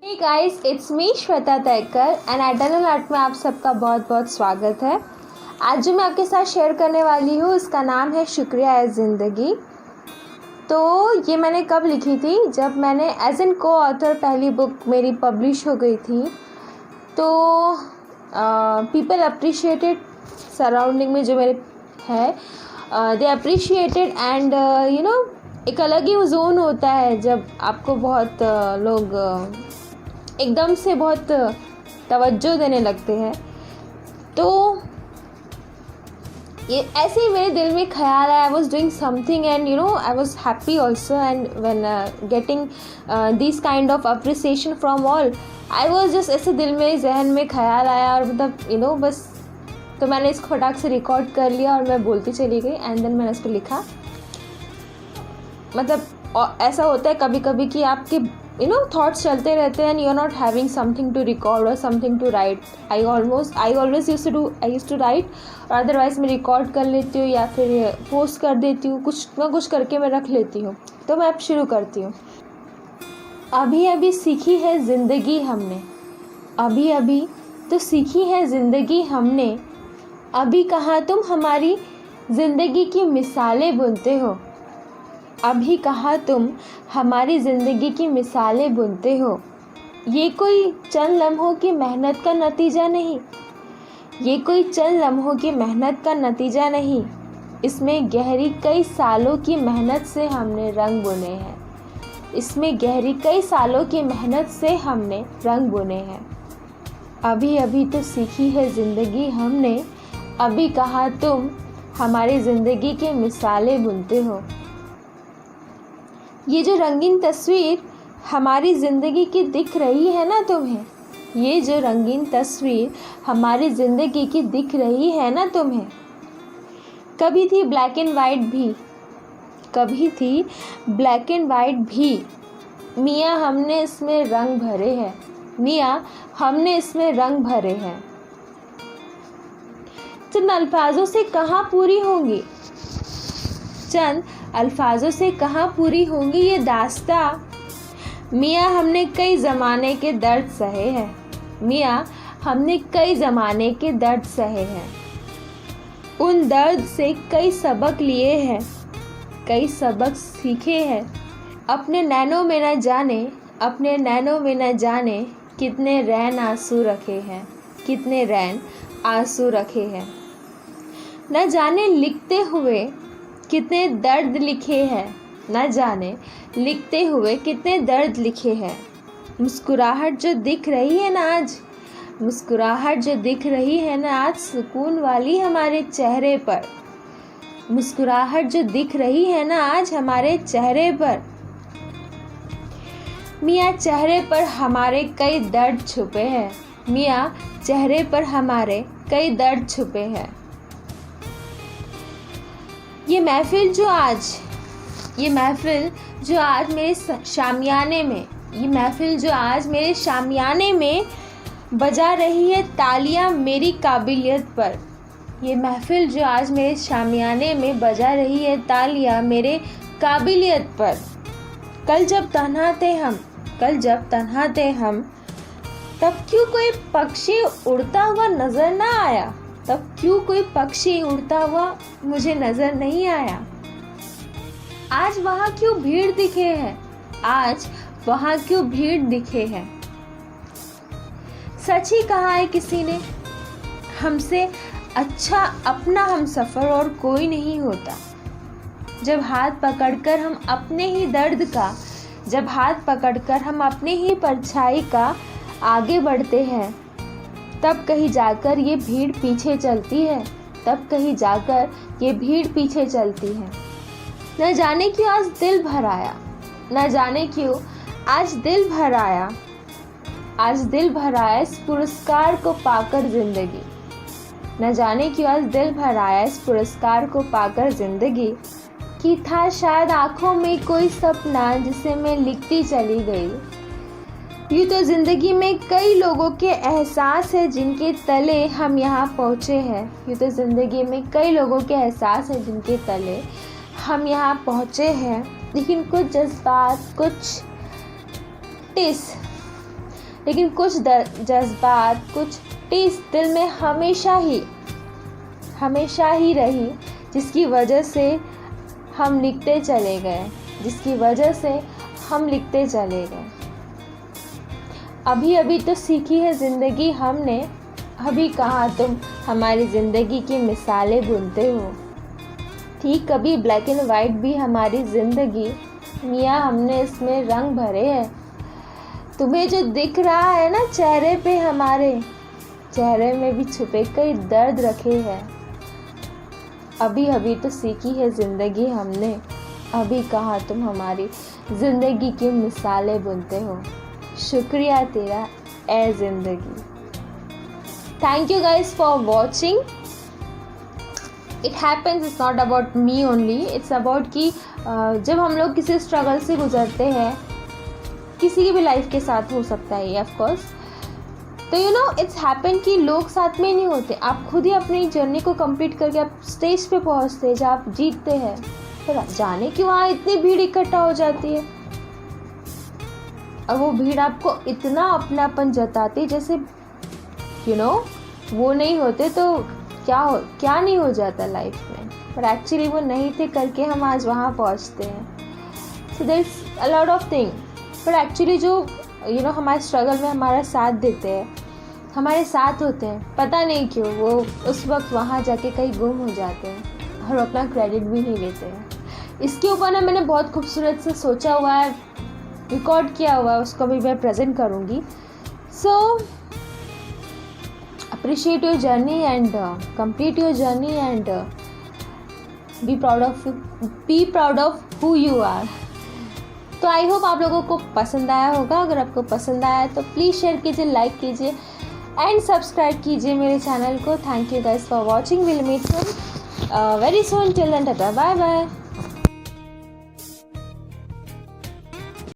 Hey guys, it's me Shweta Taikar and eternal art में आप सबका बहुत बहुत स्वागत है। आज जो मैं आपके साथ शेयर करने वाली हूँ उसका नाम है शुक्रिया ए ज़िंदगी। तो ये मैंने कब लिखी थी? जब मैंने एज एन को ऑथर पहली बुक मेरी पब्लिश हो गई थी। तो पीपल अप्रिशिएटेड, सराउंडिंग में जो मेरे है दे अप्रिशिएटेड एंड एक अलग ही जोन होता है जब आपको बहुत लोग एकदम से बहुत तवज्जो देने लगते हैं। तो ये ऐसे ही मेरे दिल में ख्याल आया। I was doing something and I was happy also and when getting this kind of appreciation from all, I was just ऐसे दिल में जहन में ख्याल आया और मतलब बस तो मैंने इसको फटाक से रिकॉर्ड कर लिया और मैं बोलती चली गई एंड देन मैंने इसको लिखा। मतलब ऐसा होता है कभी कभी कि आपके थॉट्स चलते रहते हैं and you are not having something to record और something to write. I always used to write, और अदरवाइज मैं रिकॉर्ड कर लेती हूँ या फिर पोस्ट कर देती हूँ, कुछ ना कुछ करके मैं रख लेती हूँ। तो मैं अब शुरू करती हूँ। अभी अभी सीखी है ज़िंदगी हमने, अभी अभी तो सीखी है ज़िंदगी हमने, अभी कहाँ तुम हमारी ज़िंदगी की मिसालें बुनते हो, अभी कहाँ तुम हमारी ज़िंदगी की मिसालें बुनते हो। ये कोई चंद लम्हों की मेहनत का नतीजा नहीं, ये कोई चंद लम्हों की मेहनत का नतीजा नहीं, इसमें गहरी कई सालों की मेहनत से हमने रंग बुने हैं, इसमें गहरी कई सालों की मेहनत से हमने रंग बुने हैं। अभी अभी तो सीखी है ज़िंदगी हमने, अभी कहाँ तुम हमारी ज़िंदगी की मिसालें बुनते हो। ये जो रंगीन तस्वीर हमारी ज़िंदगी की दिख रही है ना तुम्हें, ये जो रंगीन तस्वीर हमारी ज़िंदगी की दिख रही है ना तुम्हें, कभी थी ब्लैक एंड वाइट भी, कभी थी ब्लैक एंड वाइट भी, मियाँ हमने इसमें रंग भरे हैं, मियाँ हमने इसमें रंग भरे हैं। चंद अल्फाजों से कहाँ पूरी होंगी, चंद अल्फाजों से कहाँ पूरी होंगी ये दास्तां, मियाँ हमने कई ज़माने के दर्द सहे हैं, मियाँ हमने कई ज़माने के दर्द सहे हैं, उन दर्द से कई सबक लिए हैं, कई सबक सीखे हैं, अपने नैनों में न जाने, अपने नैनों में न जाने कितने रैन आंसू रखे हैं, कितने रैन आंसू रखे हैं, न जाने लिखते हुए कितने दर्द लिखे हैं, न जाने लिखते हुए कितने दर्द लिखे हैं। मुस्कुराहट जो दिख रही है ना आज, मुस्कुराहट जो दिख रही है ना आज सुकून वाली हमारे चेहरे पर, मुस्कुराहट जो दिख रही है ना आज हमारे चेहरे पर, मियाँ चेहरे पर हमारे कई दर्द छुपे हैं, मियाँ चेहरे पर हमारे कई दर्द छुपे हैं। ये महफिल जो आज मेरे शामियाने में, ये महफिल जो आज मेरे शामियाने में बजा रही है तालियां मेरी काबिलियत पर, ये महफिल जो आज मेरे शामियाने में बजा रही है तालियां मेरे काबिलियत पर। कल जब तन्हा थे हम, तब क्यों कोई पक्षी उड़ता हुआ नजर ना आया, तब क्यों कोई पक्षी उड़ता हुआ मुझे नजर नहीं आया। आज वहाँ क्यों भीड़ दिखे है, आज वहाँ क्यों भीड़ दिखे है। सच ही कहा है किसी ने, हमसे अच्छा अपना हम सफ़र और कोई नहीं होता। जब हाथ पकड़कर हम अपने ही दर्द का, जब हाथ पकड़कर हम अपने ही परछाई का आगे बढ़ते हैं, तब कहीं जाकर ये भीड़ पीछे चलती है, तब कहीं जाकर ये भीड़ पीछे चलती है। न जाने क्यों आज दिल भर आया, न जाने क्यों आज दिल भर आया, आज दिल भर आया इस पुरस्कार को पाकर ज़िंदगी, न जाने क्यों आज दिल भर आया इस पुरस्कार को पाकर ज़िंदगी। कि था शायद आँखों में कोई सपना जिसे मैं लिखती चली गई। यूँ तो ज़िंदगी में कई लोगों के एहसास है जिनके तले हम यहाँ पहुँचे हैं, यूँ तो ज़िंदगी में कई लोगों के एहसास है जिनके तले हम यहाँ पहुँचे हैं, लेकिन कुछ जज्बात, कुछ टिस लेकिन कुछ जज्बात, कुछ टीस दिल में हमेशा ही रही, जिसकी वजह से हम लिखते चले गए, अभी तो सीखी है ज़िंदगी हमने, अभी कहाँ तुम हमारी ज़िंदगी की मिसालें बुनते हो। थी कभी ब्लैक एंड वाइट भी हमारी ज़िंदगी, मियाँ हमने इसमें रंग भरे हैं। तुम्हें जो दिख रहा है ना चेहरे पे, हमारे चेहरे में भी छुपे कई दर्द रखे हैं। अभी तो सीखी है ज़िंदगी हमने, अभी कहाँ तुम हमारी ज़िंदगी की मिसालें बुनते हो। शुक्रिया तेरा ए ज़िंदगी। Thank you guys for watching. It happens, it's not about me only, it's about कि जब हम लोग किसी स्ट्रगल से गुजरते हैं, किसी की भी लाइफ के साथ हो सकता है ये ऑफकोर्स, तो यू नो इट्स हैपन कि लोग साथ में नहीं होते, आप खुद ही अपनी जर्नी को कंप्लीट करके आप स्टेज पे पहुंचते हैं जहाँ आप जीतते हैं। फिर जाने कि वहाँ इतनी भीड़ इकट्ठा हो जाती है और वो भीड़ आपको इतना अपनापन जताती, जैसे यू नो वो नहीं होते तो क्या नहीं हो जाता लाइफ में, पर एक्चुअली वो नहीं थे करके हम आज वहाँ पहुँचते हैं। So there is a lot of thing, पर एक्चुअली जो यू नो हमारे स्ट्रगल में हमारा साथ देते हैं, हमारे साथ होते हैं, पता नहीं क्यों वो उस वक्त वहाँ जाके कहीं गुम हो जाते हैं और अपना क्रेडिट भी नहीं लेते हैं। इसके ऊपर ना मैंने बहुत खूबसूरत से सोचा हुआ है, रिकॉर्ड किया हुआ है, उसको भी मैं प्रेजेंट करूँगी। So appreciate your journey and complete your journey and be proud of who you are. तो आई होप आप लोगों को पसंद आया होगा। अगर आपको पसंद आया तो प्लीज़ शेयर कीजिए, लाइक कीजिए एंड सब्सक्राइब कीजिए मेरे चैनल को। Thank you guys for watching. Will meet very soon. Till then tata, bye bye.